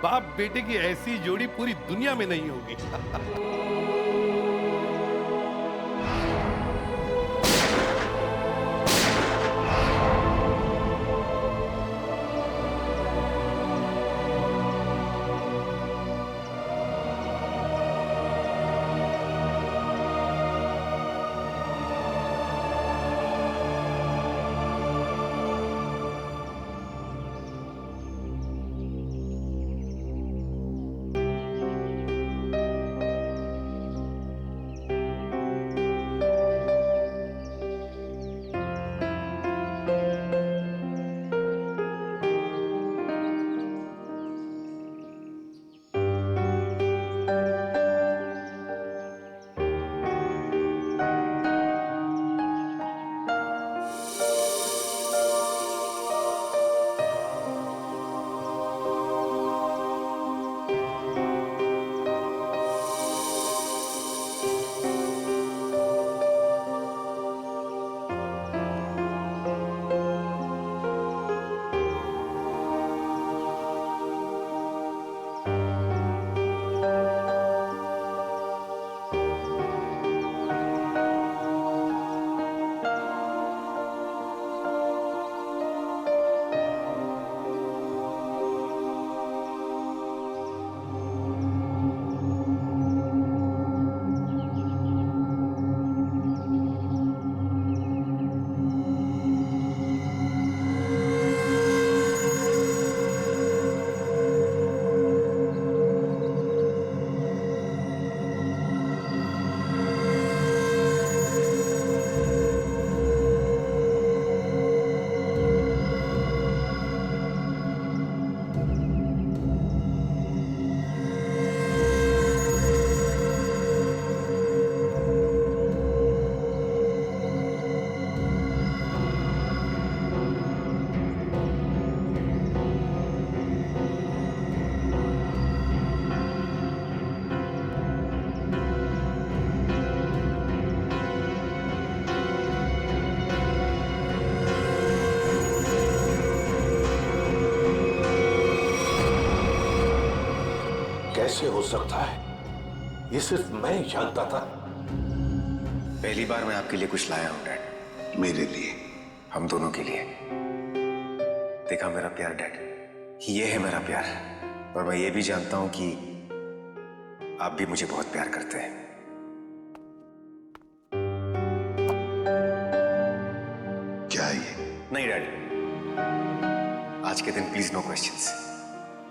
बाप बेटे की ऐसी जोड़ी पूरी दुनिया में नहीं होगी। कैसे हो सकता है? ये सिर्फ मैं ही जानता था। पहली बार मैं आपके लिए कुछ लाया हूं डैड। मेरे लिए? हम दोनों के लिए। देखा मेरा प्यार डैड, ये है मेरा प्यार। और मैं ये भी जानता हूं कि आप भी मुझे बहुत प्यार करते हैं। क्या ये? नहीं डैड, आज के दिन प्लीज नो क्वेश्चंस।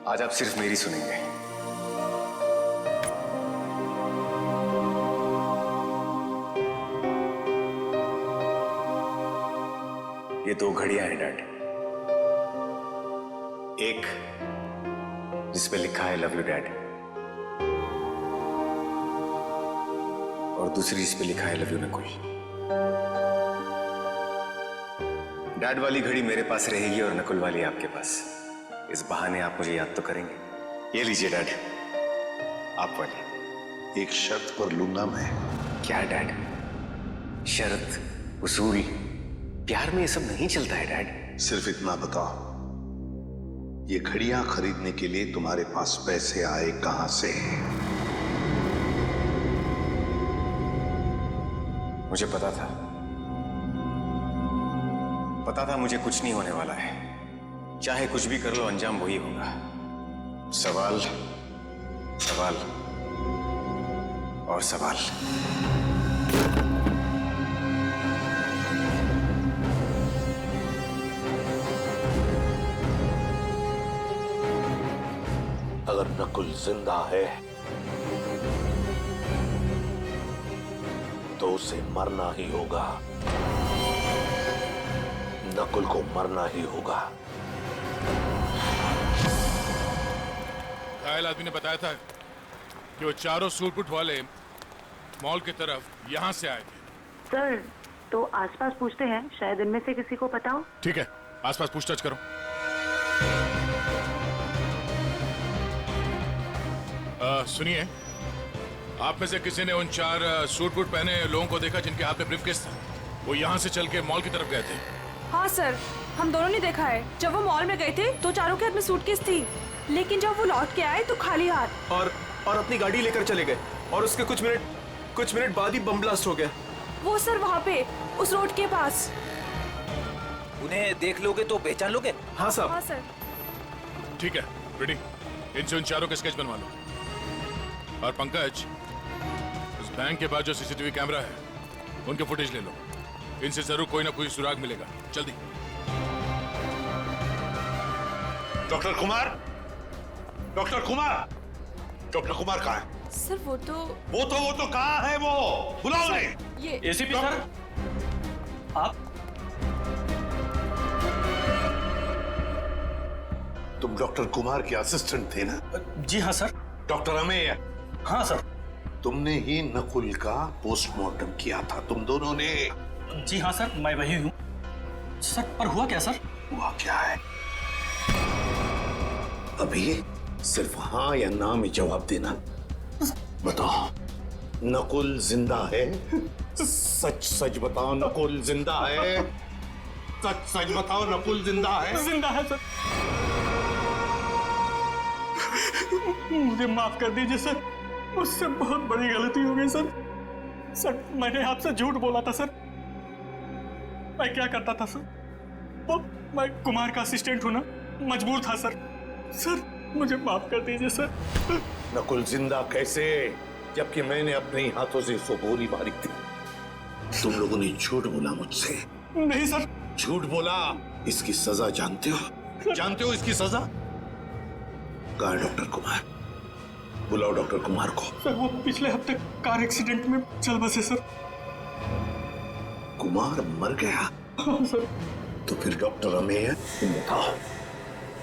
आज आप सिर्फ मेरी सुनेंगे। ये दो घड़ियां हैं डैड। एक जिसपे लिखा है लव यू डैड, और दूसरी जिसपे लिखा है लव यू नकुल। डैड वाली घड़ी मेरे पास रहेगी और नकुल वाली आपके पास। इस बहाने आप मुझे याद तो करेंगे। ये लीजिए डैड, आप वाली। एक शर्त पर लूंगा मैं। क्या डैड? शर्त, उसूल, प्यार में ये सब नहीं चलता है डैड। सिर्फ इतना बताओ, ये घड़ियां खरीदने के लिए तुम्हारे पास पैसे आए कहां से? मुझे पता था मुझे कुछ नहीं होने वाला है। चाहे कुछ भी कर लो, अंजाम वही होगा। सवाल, सवाल और सवाल। अगर नकुल जिंदा है तो उसे मरना ही होगा। नकुल को मरना ही होगा। घायल आदमी ने बताया था कि वो चारों सूटबूट वाले मॉल की तरफ यहां से आए थे। सर, तो आसपास पूछते हैं, शायद इनमें से किसी को पता हो। ठीक है, आसपास पूछताछ करो। सुनिए, आप में से किसी ने उन 4 सूट बूट पहने लोगों को देखा जिनके हाथ में ब्रीफकेस था? वो यहाँ से चल के मॉल की तरफ गए थे। हाँ सर, हम दोनों ने देखा है। जब वो मॉल में गए थे तो चारों के हाथ में सूटकेस थी। लेकिन जब वो लौट के आए तो खाली हाथ। और अपनी गाड़ी लेकर चले गए और उसके कुछ मिनट बाद ही बम ब्लास्ट हो गया। वो सर वहाँ पे उस रोड के पास। उन्हें देख लोगे तो पहचान लोगे? हाँ साहब। हाँ सर। ठीक है रेडी, इनसे उन चारों के स्केच बनवा लो। और पंकज, उस बैंक के बाद जो सीसीटीवी कैमरा है उनके फुटेज ले लो। इनसे जरूर कोई ना कोई सुराग मिलेगा। जल्दी। Doctor Kumar, doctor Kumar, doctor Kumar कहाँ है? सर वो तो कहाँ है वो? बुलाओ उन्हें। ये एसीपी सर, आप? तुम डॉक्टर कुमार के असिस्टेंट थे ना? जी हाँ सर। डॉक्टर अमेय? हाँ सर। तुमने ही नकुल का पोस्टमार्टम किया था, तुम दोनों ने? जी हाँ सर, मैं वही हूँ सर। पर हुआ क्या सर? हुआ क्या है अभी? सिर्फ हाँ या ना में जवाब देना। बताओ, नकुल जिंदा है? सच सच बताओ, नकुल जिंदा है? सच सच बताओ, नकुल जिंदा है? जिंदा है सर। मुझे माफ कर दीजिए सर, मुझसे बहुत बड़ी गलती हो गई सर। सर मैंने आपसे झूठ बोला था सर। मैं क्या करता था सर? वो मैं कुमार का असिस्टेंट हूं ना, मजबूर था सर। सर मुझे माफ कर दीजिए सर। नकुल जिंदा कैसे, जबकि मैंने अपने ही हाथों से इसको गोली मारी थी? तुम लोगों ने झूठ बोला मुझसे। नहीं सर। झूठ बोला। इसकी सजा जानते हो? जानते हो इसकी सजा? कहाँ है डॉक्टर कुमार? बुलाओ डॉक्टर कुमार को। सर वो पिछले हफ्ते कार एक्सीडेंट में चल बसे सर। कुमार मर गया? हाँ सर। तो फिर डॉक्टर अमेय, तुम बताओ,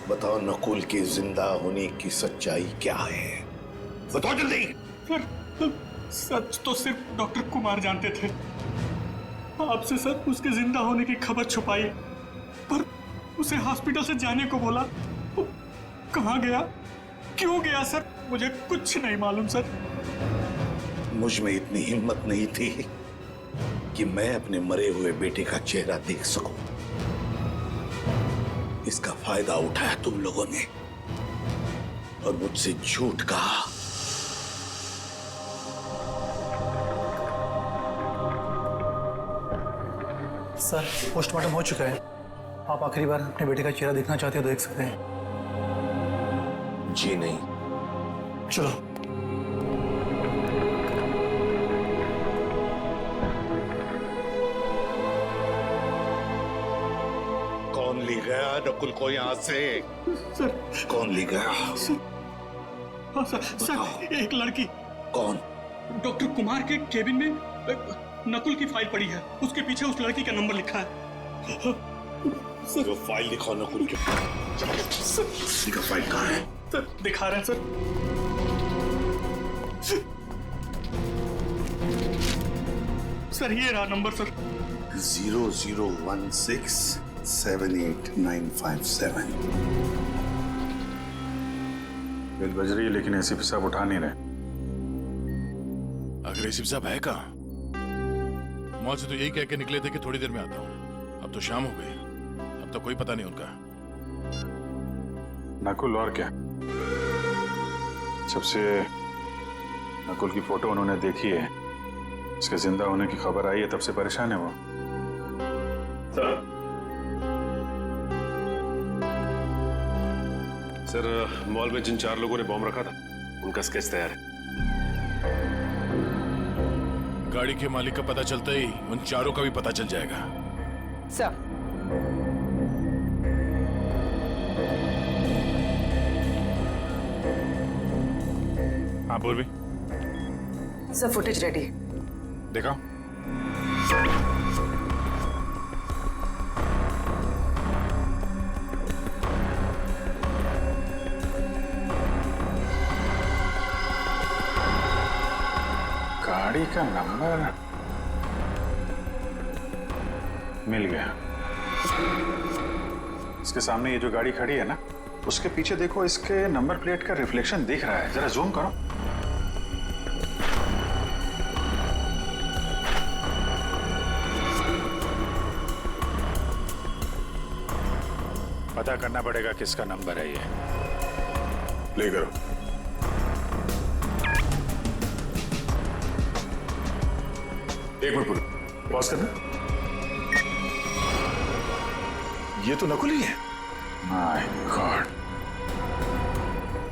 बताओ नकुल के जिंदा होने की सच्चाई क्या है? बताओ जल्दी। सर सच तो सिर्फ डॉक्टर कुमार जानते थे। आपसे सर उसके जिंदा होने की खबर छुपाई, पर उसे हॉस्पिटल से जाने को बोला। वो कहाँ गया, क्यों गया सर, मुझे कुछ नहीं मालूम सर। मुझ में इतनी हिम्मत नहीं थी कि मैं अपने मरे हुए बेटे का चेहरा देख सकूं। इसका फायदा उठाया तुम लोगों ने और मुझसे झूठ कहा। सर पोस्टमार्टम हो चुका है। आप आखिरी बार अपने बेटे का चेहरा देखना चाहते हो तो देख सकते हैं। जी नहीं। चलो। कौन ले गया नकुल को यहाँ से? सर कौन ले गया? हाँ सर। सर एक लड़की। कौन? डॉक्टर कुमार के केबिन में नकुल की फाइल पड़ी है, उसके पीछे उस लड़की का नंबर लिखा है। जो फाइल दिखाओ नकुल की। इसका फाइल कहाँ है? सर दिखा रहे हैं सर। सर ये रहा नंबर सर। 0016789557। बेल बज रही है लेकिन एसीपी साहब उठा नहीं रहे। अगर एसीपी साहब है कहाँ? मॉल से तो यही कह के निकले थे कि थोड़ी देर में आता हूँ। अब तो शाम हो गई, अब तो कोई पता नहीं उनका। नकुल और क्या, जब से नकुल की फोटो उन्होंने देखी है, इसके जिंदा होने की खबर आई है, तब से परेशान है वो। सर मॉल में जिन 4 लोगों ने बॉम्ब रखा था उनका स्केच तैयार है। गाड़ी के मालिक का पता चलता ही उन चारों का भी पता चल जाएगा। सर हाँ बोल भी। Sir footage ready. देखा? गाड़ी का नंबर मिल गया। इसके सामने ये जो गाड़ी खड़ी है ना, उसके पीछे देखो, इसके नंबर प्लेट का रिफ्लेक्शन दिख रहा है। जरा जूम करो। पता करना पड़ेगा किसका नंबर है ये। प्ले करो। एक मिनट पूरा पॉज करना। ये तो नकुल ही है। माय गॉड,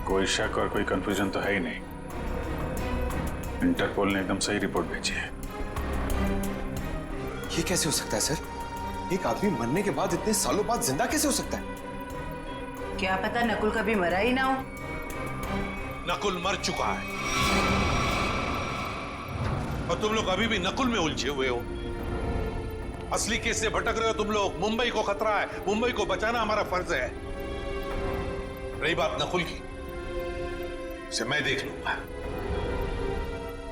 कोई शक और कोई कंफ्यूजन तो है ही नहीं। इंटरपोल ने एकदम सही रिपोर्ट भेजी है। ये कैसे हो सकता है सर? एक आदमी मरने के बाद इतने सालों बाद जिंदा कैसे हो सकता है? क्या पता नकुल कभी मरा ही ना हो। नकुल मर चुका है और तुम लोग अभी भी नकुल में उलझे हुए हो। असली केस से भटक रहे हो तुम लोग। मुंबई को खतरा है, मुंबई को बचाना हमारा फर्ज है। रही बात नकुल की, इसे मैं देख लूंगा।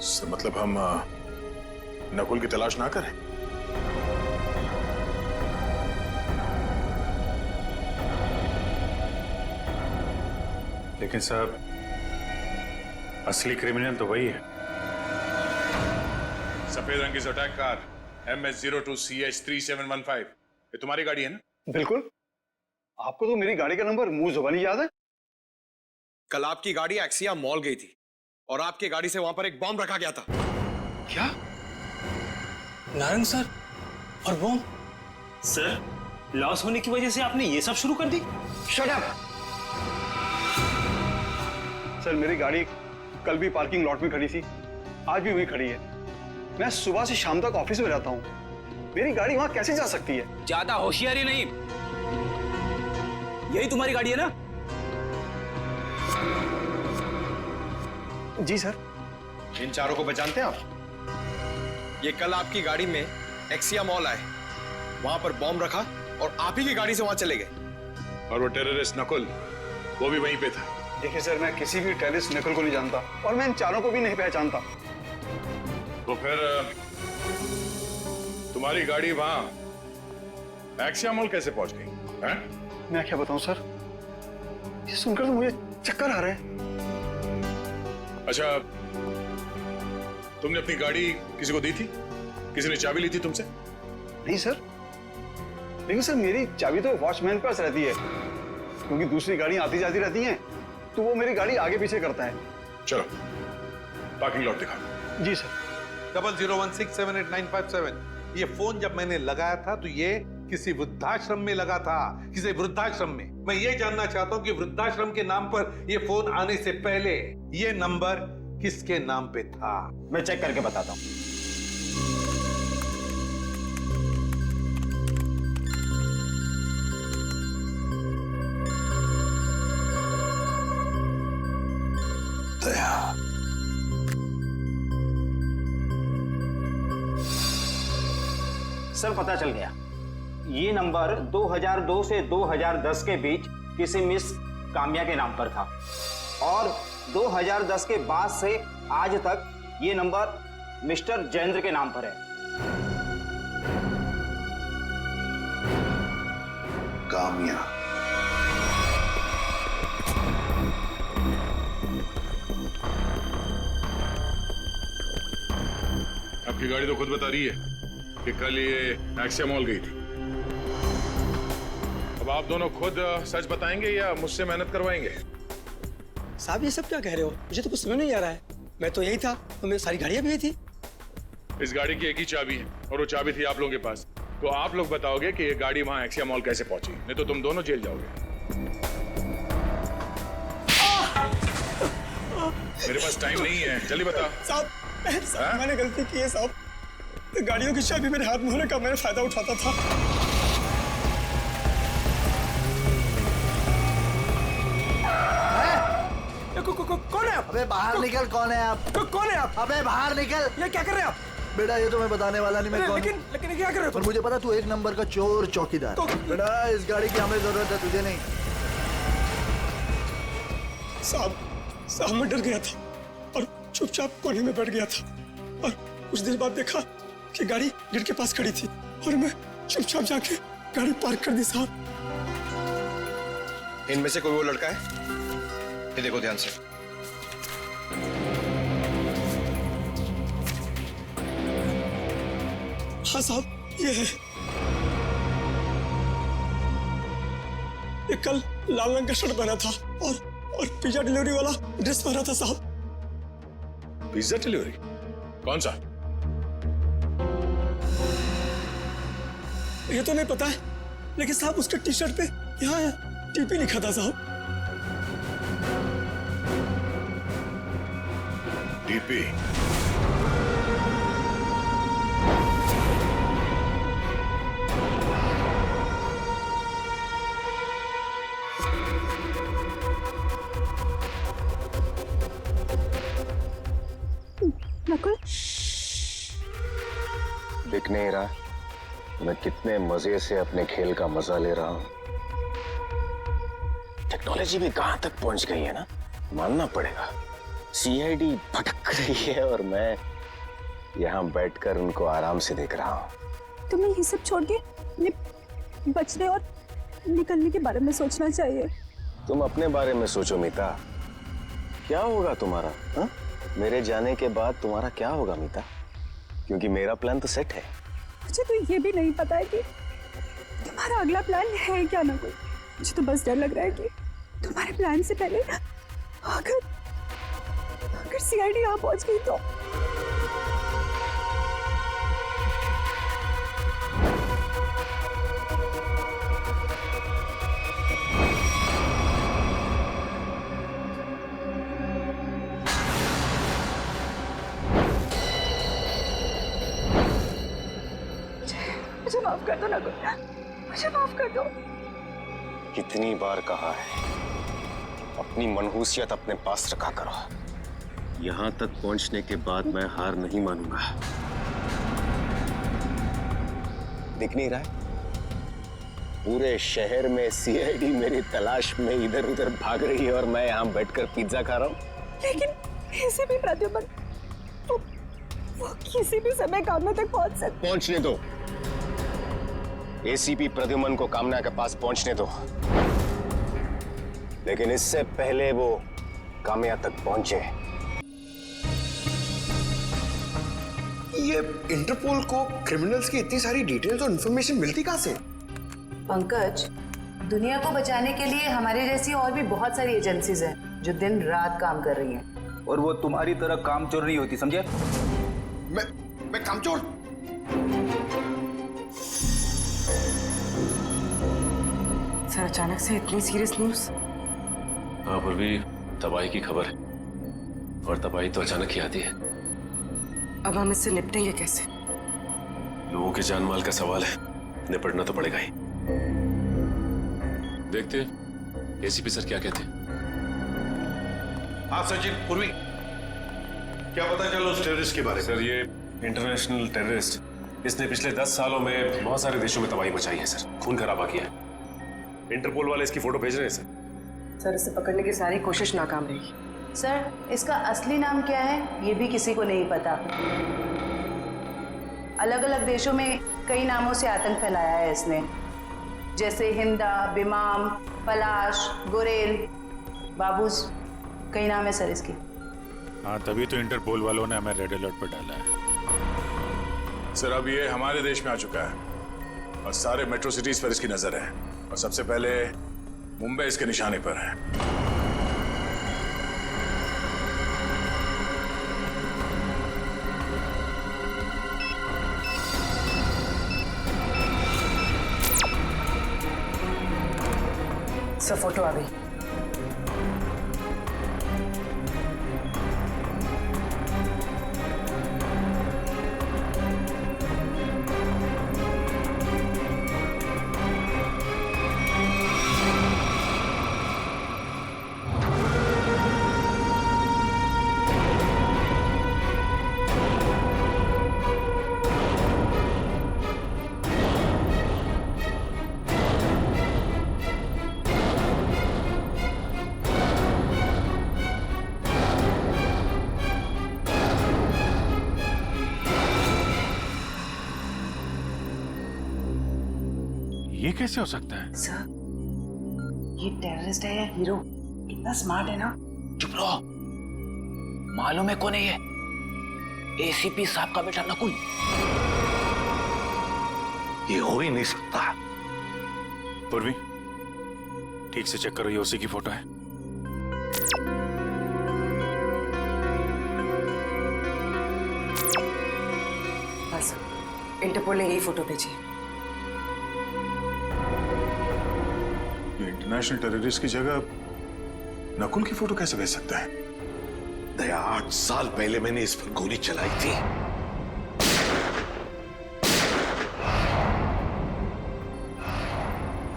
सर मतलब हम नकुल की तलाश ना करें? लेकिन साहब, असली क्रिमिनल तो वही है। सफेद रंग की अटैक कार MS02CH3715, ये तुम्हारी गाड़ी है ना? बिल्कुल। आपको तो मेरी गाड़ी का नंबर मुंह जुबानी याद है। कल आपकी गाड़ी एक्सिया मॉल गई थी और आपकी गाड़ी से वहां पर एक बॉम्ब रखा गया था। क्या? नारंग सर और बॉम्ब? सर, लॉस होने की वजह से आपने ये सब शुरू कर दी? Shut up! सर, मेरी गाड़ी कल भी पार्किंग लॉट में खड़ी थी, आज भी वहीं खड़ी है। मैं सुबह से शाम तक ऑफिस में रहता हूँ। मेरी गाड़ी वहां कैसे जा सकती है? ज्यादा होशियारी नहीं। यही तुम्हारी गाड़ी है ना? जी सर। इन चारों को पहचानते हैं आप? ये कल आपकी गाड़ी में एक्सिया मॉल आए, वहां पर बॉम्ब रखा और आप ही की गाड़ी से वहां चले गए। और वो टेररिस्ट नकुल, वो भी वहीं पे था। देखिए सर, मैं किसी भी टेररिस्ट नकुल को नहीं जानता और मैं इन चारों को भी नहीं पहचानता। तो फिर तुम्हारी गाड़ी वहां एक्सिया मॉल कैसे पहुंच गई? हैं? मैं क्या बताऊं सर, ये सुनकर तो मुझे चक्कर आ रहे हैं। अच्छा, तुमने अपनी गाड़ी किसी को दी थी? किसी ने चाबी ली थी तुमसे? नहीं सर, लेकिन सर मेरी चाबी तो वॉचमैन के पास रहती है, क्योंकि दूसरी गाड़ियां आती जाती रहती हैं, तो वो मेरी गाड़ी आगे पीछे करता है। चलो पार्किंग लॉट दिखाओ। जी सर। 0016789557। ये फोन जब मैंने लगाया था तो ये किसी वृद्धाश्रम में लगा था, किसी वृद्धाश्रम में। मैं ये जानना चाहता हूं कि वृद्धाश्रम के नाम पर ये फोन आने से पहले ये नंबर किसके नाम पे था? मैं चेक करके बताता हूं। सर पता चल गया, ये नंबर 2002 से 2010 के बीच किसी मिस काम्या के नाम पर था और 2010 के बाद से आज तक ये नंबर मिस्टर जयेंद्र के नाम पर है। काम्या। आपकी गाड़ी तो खुद बता रही है कि कल ये एक्सिया मॉल गई थी। अब आप दोनों खुद सच बताएंगे या मुझसे मेहनत करवाएंगे? साहब ये सब क्या कह रहे हो? मुझे तो कुछ समझ नहीं आ रहा है। मैं तो यही था और मेरी सारी गाड़ियां भी यही थी। इस गाड़ी की एक ही चाबी है और वो चाबी थी आप लोगों के पास। तो आप लोग बताओगे कि ये गाड़ी वहां एक्सिया मॉल कैसे पहुंची, नहीं तो तुम दोनों जेल जाओगे। मेरे पास टाइम नहीं है, जल्दी बता। साहब मैंने गलती की है साहब। गाड़ियों की चाबी मेरे हाथ में होने का मैंने फायदा उठाता था। कौन है आप? अबे बाहर निकल, कौन है आप? कौन है आप? अबे बाहर निकल। ये क्या कर रहे हैं आप? बेटा ये तो मैं बताने वाला नहीं, मैं कौन हूं। लेकिन क्या कर रहे हो? पर मुझे पता तू एक नंबर का चोर चौकीदार। बेटा इस गाड़ी की हमें जरूरत है, तुझे नहीं। साहब मैं डर गया था और चुपचाप कोने में बैठ गया था और कुछ देर बाद देखा कि गाड़ी गेट के पास खड़ी थी और मैं चुपचाप जाके गाड़ी पार्क कर दी। साहब इनमें से कोई वो लड़का है? ये देखो ध्यान से। हाँ साहब ये है। ये कल लाल रंग का शर्ट पहना था और और पिज्जा डिलीवरी वाला ड्रेस पहना था साहब। Pizza delivery? कौन सा? ये तो नहीं पता है, लेकिन साहब उसके टी शर्ट पे यहाँ टीपी लिखा था साहब। डीपी? नकुल, दिख नहीं रहा मैं कितने मजे से अपने खेल का मजा ले रहा हूं। टेक्नोलॉजी भी कहां तक पहुंच गई है ना, मानना पड़ेगा। सीआईडी भटक रही है और मैं यहां बैठकर उनको आराम से देख रहा हूं। तुम्हें ये सब छोड़ के बचने और निकलने के बारे में सोचना चाहिए। तुम अपने बारे में सोचो मीता, क्या होगा तुम्हारा? हा? मेरे जाने के बाद तुम्हारा क्या होगा मीता? क्योंकि मेरा प्लान तो सेट है। मुझे तो ये भी नहीं पता है कि तुम्हारा अगला प्लान है क्या ना कोई। मुझे तो बस डर लग रहा है कि तुम्हारे प्लान से पहले अगर सीआईडी यहाँ पहुंच गई तो। मुझे माफ कर दो नकुल, मुझे माफ कर दो। कितनी बार कहा है अपनी मनहूसियत अपने पास रखा करो। यहां तक पहुंचने के बाद मैं हार नहीं मानूंगा। दिख नहीं रहा है? पूरे शहर में सीआईडी मेरी तलाश में इधर उधर भाग रही है और मैं यहां बैठकर पिज्जा खा रहा हूं। लेकिन ऐसे भी प्रद्युमन वो किसी भी समय कामना तक पहुंच सकते। पहुंचने दो, एसीपी प्रद्युमन को कामना के पास पहुंचने दो, लेकिन इससे पहले वो कामया तक पहुंचे। ये इंटरपोल को क्रिमिनल्स की इतनी सारी डिटेल्स और इंफॉर्मेशन मिलती कहां से? पंकज, दुनिया को बचाने के लिए हमारे जैसी और भी बहुत सारी एजेंसीज हैं जो दिन रात काम कर रही हैं। और वो तुम्हारी तरह कामचोर नहीं होती, समझे? मैं कामचोर? सर, अचानक से इतनी सीरियस न्यूज़? हाँ पूर्वी, तबाही की खबर है और तबाही तो अचानक ही आती है। अब हम इससे निपटेंगे कैसे? लोगों के जान माल का सवाल है, निपटना तो पड़ेगा ही। देखते एसीपी सर क्या कहते हैं। हाँ सचिन, पूर्वी, क्या पता चला उस टेररिस्ट के बारे में? सर ये इंटरनेशनल टेररिस्ट, इसने पिछले 10 सालों में बहुत सारे देशों में तबाही मचाई है सर, खून खराबा किया है। इंटरपोल वाले इसकी फोटो भेज रहे हैं सर, इसे पकड़ने की सारी कोशिश नाकाम रही। सर, इसका असली नाम क्या है ये भी किसी को नहीं पता। अलग अलग देशों में कई नामों से आतंक फैलाया है इसने, जैसे हिंदा, बिमाम, पलाश, गुरेल, बाबूस, कई नाम है सर इसकी। हाँ, तभी तो इंटरपोल वालों ने हमें रेड अलर्ट पर डाला है। सर, अब ये हमारे देश में आ चुका है और सारे मेट्रो सिटीज पर इसकी नजर है और सबसे पहले मुंबई इसके निशाने पर है। सर, फोटो आ गई। ये कैसे हो सकता है? सर, ये टेररिस्ट है या हीरो? इतना स्मार्ट है ना। चुप रहो, मालूम है कौन है ये? एसीपी साहब का बेटा नकुल। ये हो ही नहीं सकता। पूर्वी, ठीक से चेक करो, ये उसी की फोटो है। सर, इंटरपोल ने यही फोटो भेजी है। ये इंटरनेशनल टेररिस्ट की जगह नकुल की फोटो कैसे भेज सकता है? दया, 8 साल पहले मैंने इस पर गोली चलाई थी।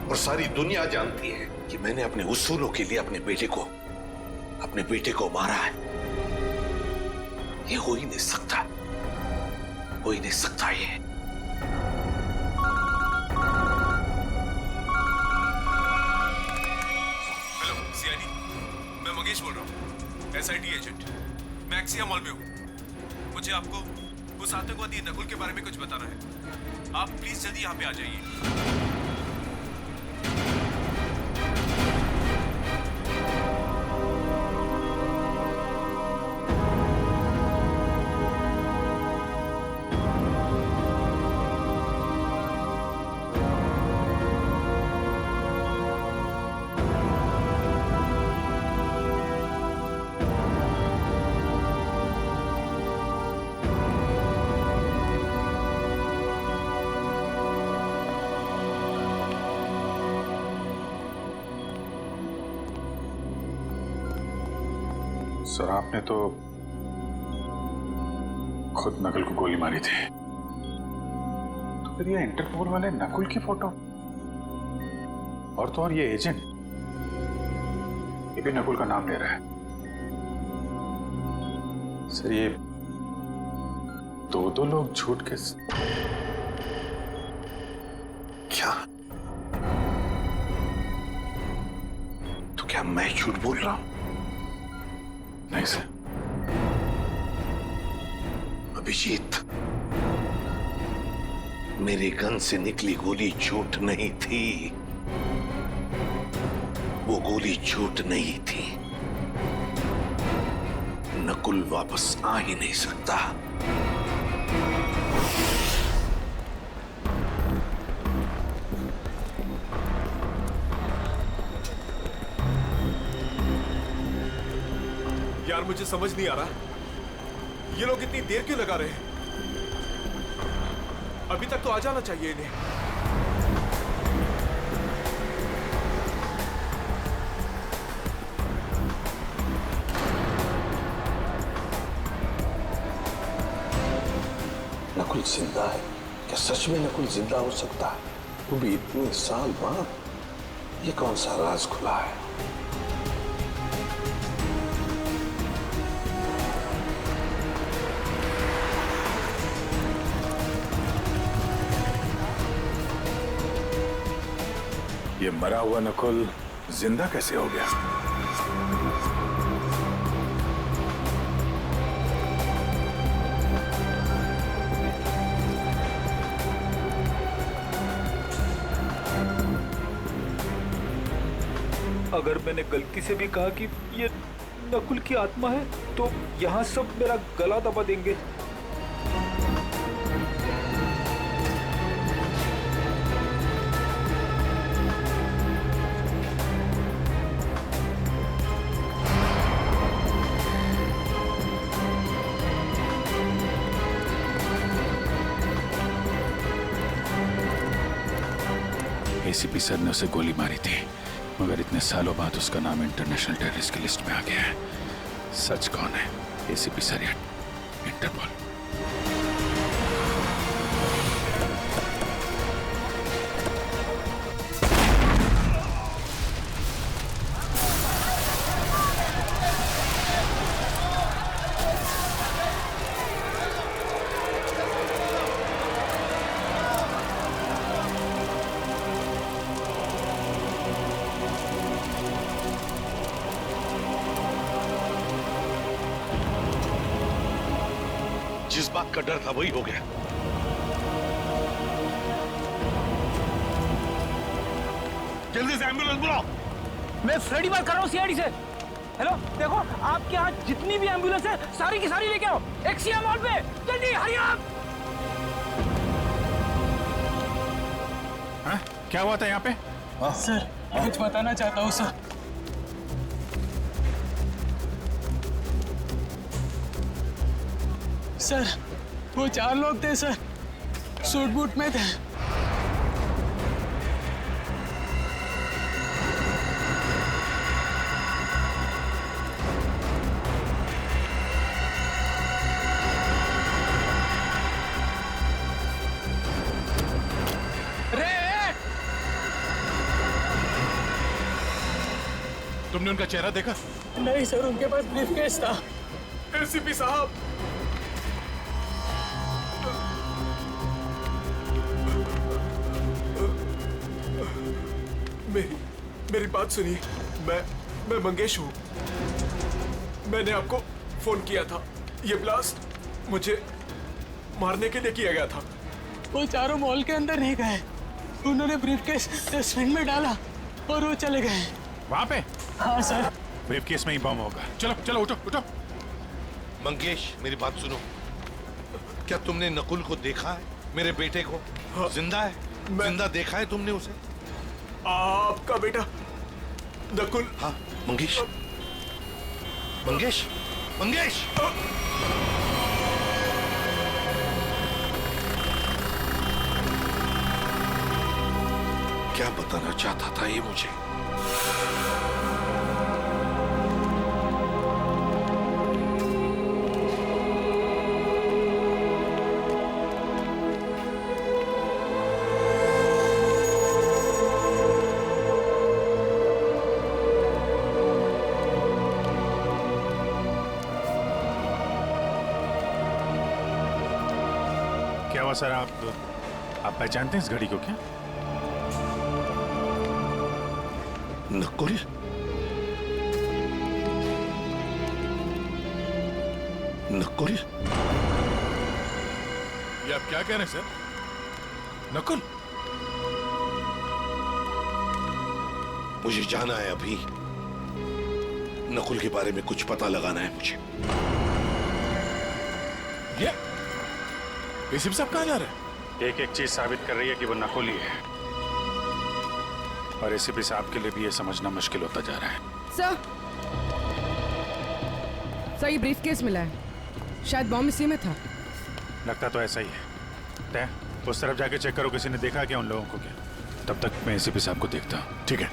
और सारी दुनिया जानती है कि मैंने अपने उसूलों के लिए अपने बेटे को मारा है। ये हो ही नहीं सकता, हो ही नहीं सकता ये। हेलो सीआईडी, मैं मंगेश बोल रहा हूँ, एसआईटी एजेंट। मैं एक्सिया मॉल में हूँ। मुझे आपको उस आतंकवादी नकुल के बारे में कुछ बताना है। आप प्लीज जल्दी यहाँ पे आ जाइए। सर, आपने तो खुद नकुल को गोली मारी थी, तो फिर ये इंटरपोल वाले नकुल की फोटो और तो और ये एजेंट, ये भी नकुल का नाम ले रहा है। सर, ये दो लोग झूठ के क्या? तो क्या मैं झूठ बोल रहा हूं? नहीं सर। अभिजीत, मेरे गन से निकली गोली झूठ नहीं थी। वो गोली झूठ नहीं थी। नकुल वापस आ ही नहीं सकता। यार मुझे समझ नहीं आ रहा, ये लोग इतनी देर क्यों लगा रहे हैं? अभी तक तो आ जाना चाहिए इन्हें। नकुल जिंदा है? क्या सच में नकुल जिंदा हो सकता है? वो भी इतने साल बाद? ये कौन सा राज खुला है? ये मरा हुआ नकुल जिंदा कैसे हो गया? अगर मैंने गलती से भी कहा कि ये नकुल की आत्मा है, तो यहाँ सब मेरा गला दबा देंगे। एसीपी सर ने उसे गोली मारी थी, मगर इतने सालों बाद उसका नाम इंटरनेशनल टेररिस्ट की लिस्ट में आ गया है। सच कौन है, एसीपी सर या इंटरपोल? जिस बात का डर था वही हो गया। जल्दी से एम्बुलेंस बुलाओ। मैं फ्रेडी बात कर रहा हूँ सीआईडी से। हेलो, देखो आपके यहाँ जितनी भी एम्बुलेंस है सारी की सारी लेके आओ एक्सिया मॉल पे, जल्दी हरी आप। हाँ? क्या हुआ था यहाँ पे? सर, कुछ बताना चाहता हूँ सर। सर, वो 4 लोग थे सर, सूट बूट में थे। तुमने उनका चेहरा देखा? नहीं सर, उनके पास ब्रीफकेस था। एसीपी साहब, मेरी बात सुनिए। मैं मंगेश हूँ। मैंने आपको फोन किया था। ये ब्लास्ट मुझे मारने के लिए किया गया था। वो चारों मॉल के अंदर नहीं गए, उन्होंने ब्रीफकेस डस्टबिन में डाला और वो चले गए। वहां पे? हाँ सर। ब्रीफकेस में ही बम होगा। चलो चलो, उठो उठो। मंगेश, मेरी बात सुनो। क्या तुमने नकुल को देखा है? मेरे बेटे को? हाँ, जिंदा है? जिंदा देखा है तुमने उसे? आपका बेटा नकुल? हाँ मंगेश, मंगेश, मंगेश। क्या बताना चाहता था ये मुझे? क्या हुआ सर? आप पहचानते हैं इस घड़ी को क्या? नकुल? नकुल? ये आप क्या कह रहे हैं सर? नकुल? मुझे जाना है अभी। नकुल के बारे में कुछ पता लगाना है मुझे। ये एसीपी साहब कहाँ जा रहे हैं? एक एक चीज साबित कर रही है कि वो नकुल ही है, और एसीपी साहब के लिए भी ये समझना मुश्किल होता जा रहा है। सर ये ब्रीफकेस मिला है, शायद बॉम्ब इसी में था। लगता तो ऐसा ही है। तय उस तरफ जाके चेक करो, किसी ने देखा क्या उन लोगों को? क्या? तब तक मैं एसीपी साहब को देखता हूँ। ठीक है।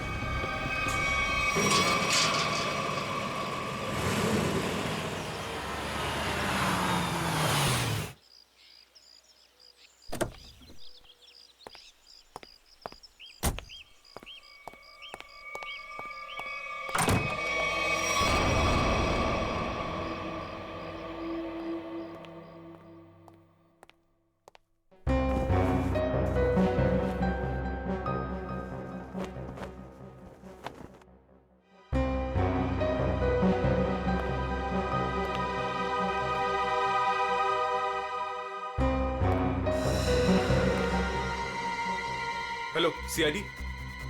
हेलो सीआईडी,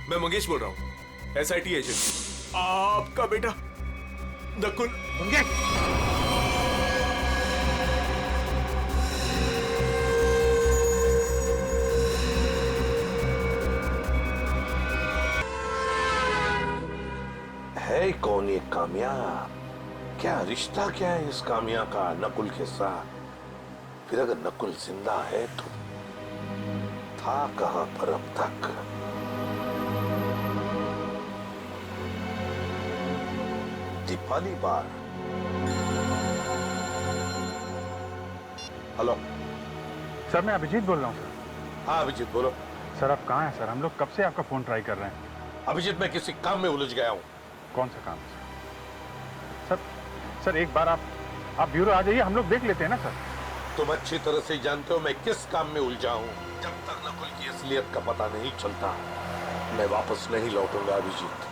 मैं मंगेश बोल रहा हूँ, एसआईटी एजेंट। आपका बेटा नकुल। मंगेश! है कौन ये काम्या? क्या रिश्ता क्या है इस काम्या का नकुल के साथ? फिर अगर नकुल जिंदा है तो था कहां पर अब तक? दीपाली बार। हेलो सर, मैं अभिजीत बोल रहा हूँ सर। हाँ अभिजीत बोलो। सर आप कहाँ हैं सर? हम लोग कब से आपका फोन ट्राई कर रहे हैं। अभिजीत, मैं किसी काम में उलझ गया हूँ। कौन सा काम है सर? सर एक बार आप ब्यूरो आ जाइए, हम लोग देख लेते हैं ना सर। तुम अच्छी तरह से जानते हो मैं किस काम में उलझा हूँ। जब तक नकुल की असलियत का पता नहीं चलता मैं वापस नहीं लौटूंगा अभिजीत।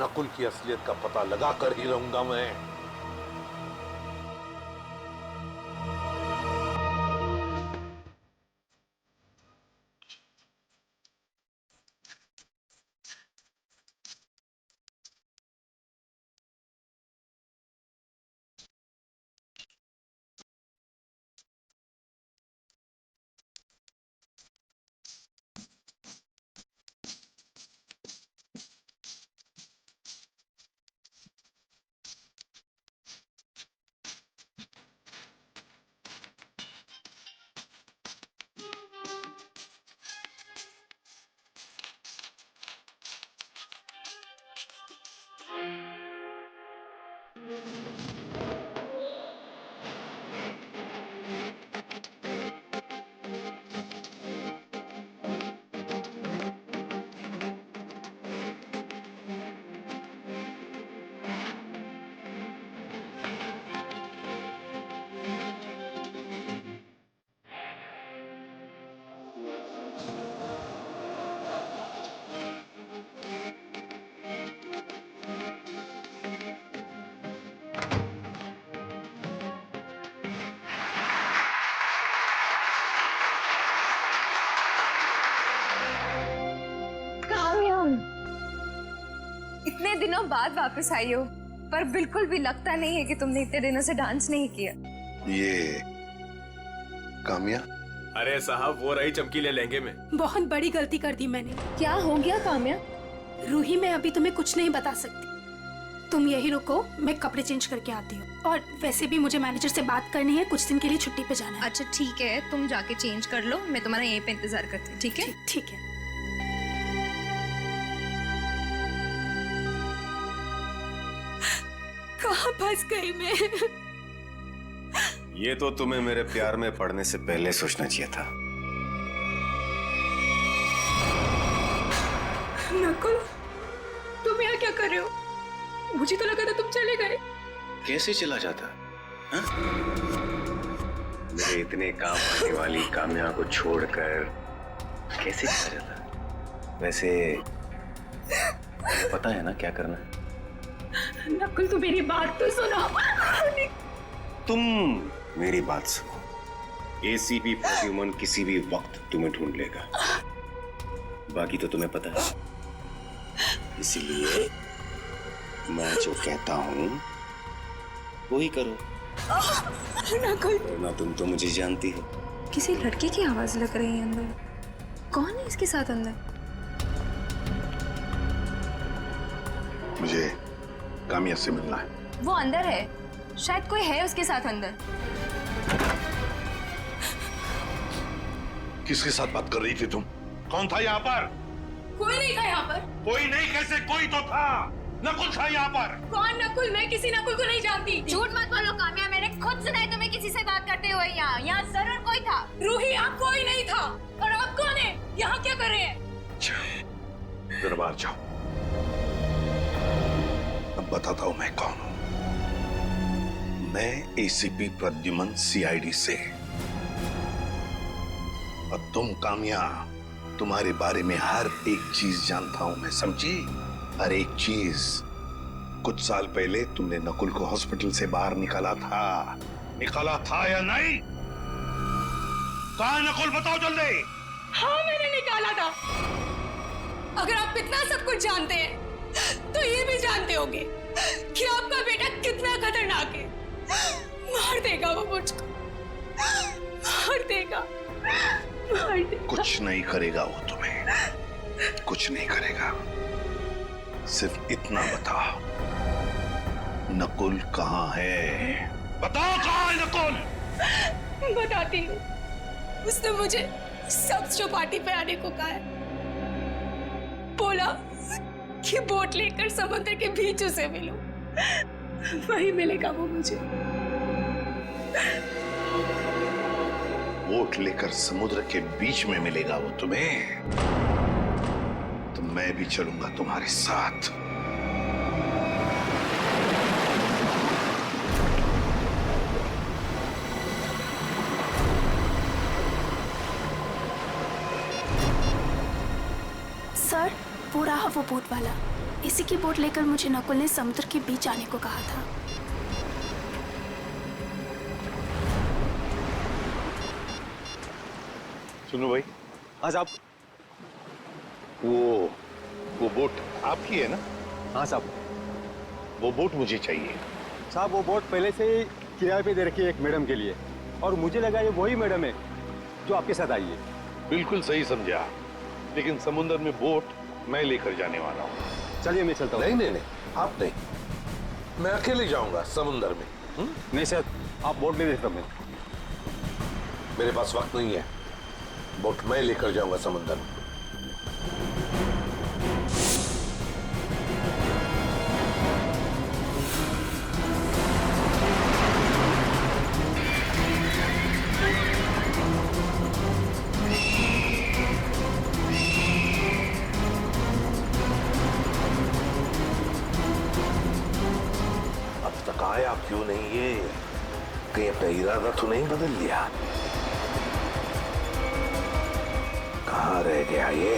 नकुल की असलियत का पता लगा कर ही रहूंगा मैं। इतने दिनों बाद वापस आई हो, पर बिल्कुल भी लगता नहीं है कि तुमने इतने दिनों से डांस नहीं किया। ये काम्या? अरे साहब, वो रही चमकीले लहंगे में। बहुत बड़ी गलती कर दी मैंने। क्या हो गया काम्या? रूही, मैं अभी तुम्हें कुछ नहीं बता सकती, तुम यही रुको, मैं कपड़े चेंज करके आती हूँ। और वैसे भी मुझे मैनेजर से बात करनी है, कुछ दिन के लिए छुट्टी पे जाना है। अच्छा ठीक है, तुम जाके चेंज कर लो, मैं तुम्हारा यहीं पे इंतजार करती हूँ। ठीक है? ठीक है। कहाँ फंस गई मैं? ये तो तुम्हें मेरे प्यार में पड़ने से पहले सोचना चाहिए था। नकुल, तुम यहाँ क्या कर रहे हो? मुझे तो लगा था तुम चले गए। कैसे चला जाता? मेरे इतने काम आने वाली काम्या को छोड़कर कैसे चला जाता? वैसे पता है ना क्या करना है? नकुल, तू मेरी बात तो सुनो। तुम मेरी बात सुनो। एसीपी प्रद्युमन किसी भी वक्त तुम्हें ढूंढ लेगा, बाकी तो तुम्हें पता है। इसलिए मैं जो कहता हूँ वही करो। नकुल, वरना तुम तो मुझे जानती हो। किसी लड़के की आवाज लग रही है अंदर। कौन है इसके साथ अंदर? मुझे काम्या से मिलना है। वो अंदर है, शायद कोई है उसके साथ अंदर। किसके साथ बात कर रही थी तुम? कौन था यहाँ पर? कोई नहीं था यहाँ पर। कोई नहीं कैसे? कोई तो था। नकुल था यहाँ पर। कौन नकुल? मैं किसी नकुल को नहीं जानती। झूठ मत बोलो काम्या, मैंने खुद सुना है तुम्हें किसी से बात करते हुए। यहाँ जरूर कोई था। रूही, यहाँ कोई नहीं था। और आप कौन है? यहाँ क्या कर रहे हैं? दरबार जाओ, अब बताता हूँ मैं कौन हूँ। मैं एसीपी प्रद्युमन, सीआईडी से। और तुम काम्या, तुम्हारे बारे में हर एक चीज जानता हूं मैं, समझी? हर एक चीज। कुछ साल पहले तुमने नकुल को हॉस्पिटल से बाहर निकाला था या नहीं? कहाँ नकुल, बताओ जल्दी। हाँ, मैंने निकाला था। अगर आप इतना सब कुछ जानते हैं तो ये भी जानते होंगे कि आपका बेटा कितना खतरनाक है। मार देगा वो मुझको, मार देगा, मार देगा। कुछ नहीं करेगा वो तुम्हें, कुछ नहीं करेगा। सिर्फ इतना बताओ, नकुल कहाँ है? बताओ कहाँ है नकुल? बताती हूँ। उसने मुझे सब चौपाटी पे आने को कहा है। बोला कि बोट लेकर समुद्र के बीच उसे मिलो, वही मिलेगा वो मुझे। बोट लेकर समुद्र के बीच में मिलेगा वो तुम्हें? तो मैं भी चलूंगा तुम्हारे साथ। सर, वो रहा वो बोट वाला। इसी की बोट लेकर मुझे नकुल ने समुद्र के बीच आने को कहा था। सुनो भाई, आज आप वो बोट आपकी है ना? हाँ साहब, वो बोट मुझे चाहिए। साहब, वो बोट पहले से ही किराए पे दे रखी है एक मैडम के लिए, और मुझे लगा ये वही मैडम है जो आपके साथ आई है। बिल्कुल सही समझा, लेकिन समुद्र में बोट मैं लेकर जाने वाला हूँ। चलिए मैं चलता हूँ। नहीं, आप नहीं, मैं अकेले जाऊंगा समुद्र में। नहीं सर, आप बोट ले देता मैं। मेरे पास वक्त नहीं है, बोट मैं लेकर जाऊंगा समुद्र में। आया क्यों नहीं? ये कहीं अपना इरादा तो नहीं बदल लिया? कहाँ रह गया ये?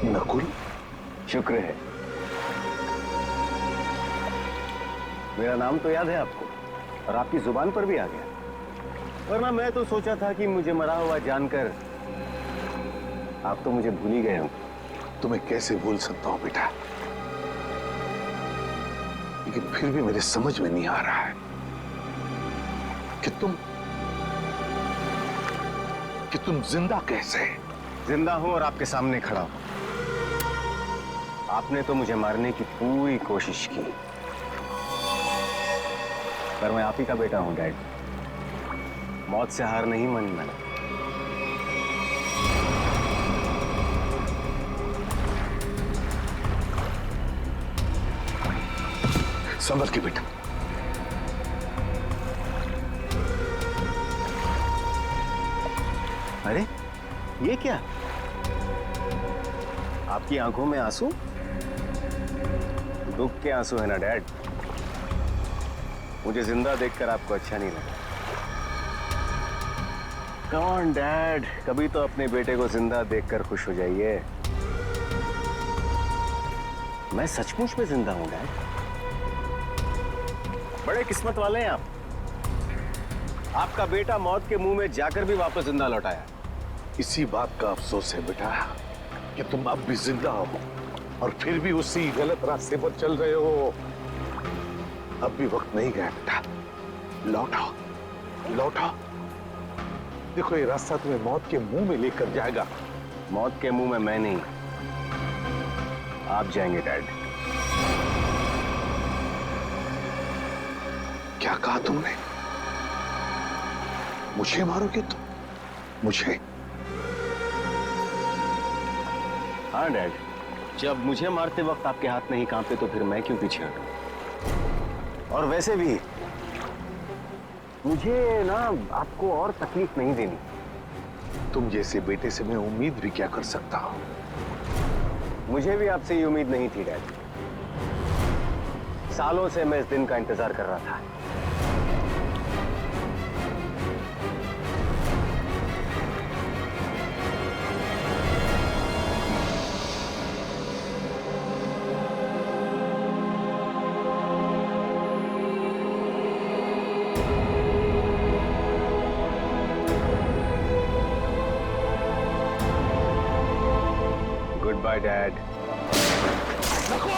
नकुल? शुक्र है। मेरा नाम तो याद है आपको और आपकी जुबान पर भी आ गया, वरना मैं तो सोचा था कि मुझे मरा हुआ जानकर आप तो मुझे भूल ही गए हो। तुम्हें कैसे भूल सकता हूं बेटा, लेकिन फिर भी मेरे समझ में नहीं आ रहा है कि तुम जिंदा कैसे? जिंदा हूं और आपके सामने खड़ा हूं। आपने तो मुझे मारने की पूरी कोशिश की, पर मैं आप ही का बेटा हूं डैड। मौत से हार नहीं मानी मैंने। संभल के बेटा। अरे ये क्या? आपकी आंखों में आंसू? दुख के आंसू है ना डैड? मुझे जिंदा देखकर आपको अच्छा नहीं लगा। कम ऑन डैड, कभी तो अपने बेटे को जिंदा देखकर खुश हो जाइए। मैं सचमुच में जिंदा हूं डैड। बड़े किस्मत वाले हैं आप। आपका बेटा मौत के मुंह में जाकर भी वापस जिंदा लौट आया। इसी बात का अफसोस है बेटा कि तुम अब भी जिंदा हो और फिर भी उसी गलत रास्ते पर चल रहे हो। अब भी वक्त नहीं गया बेटा, लौटाओ लौटाओ। देखो ये रास्ता तुम्हें मौत के मुंह में लेकर जाएगा। मौत के मुंह में मैं नहीं, आप जाएंगे डैड। क्या कहा तुमने? मुझे मारोगे तुम? मुझे? हाँ डैड, जब मुझे मारते वक्त आपके हाथ नहीं कांपते तो फिर मैं क्यों पीछे हटूं? और वैसे भी मुझे ना आपको और तकलीफ नहीं देनी। तुम जैसे बेटे से मैं उम्मीद भी क्या कर सकता हूं? मुझे भी आपसे ये उम्मीद नहीं थी डैड। सालों से मैं इस दिन का इंतजार कर रहा था। Goodbye, Dad. नकुल!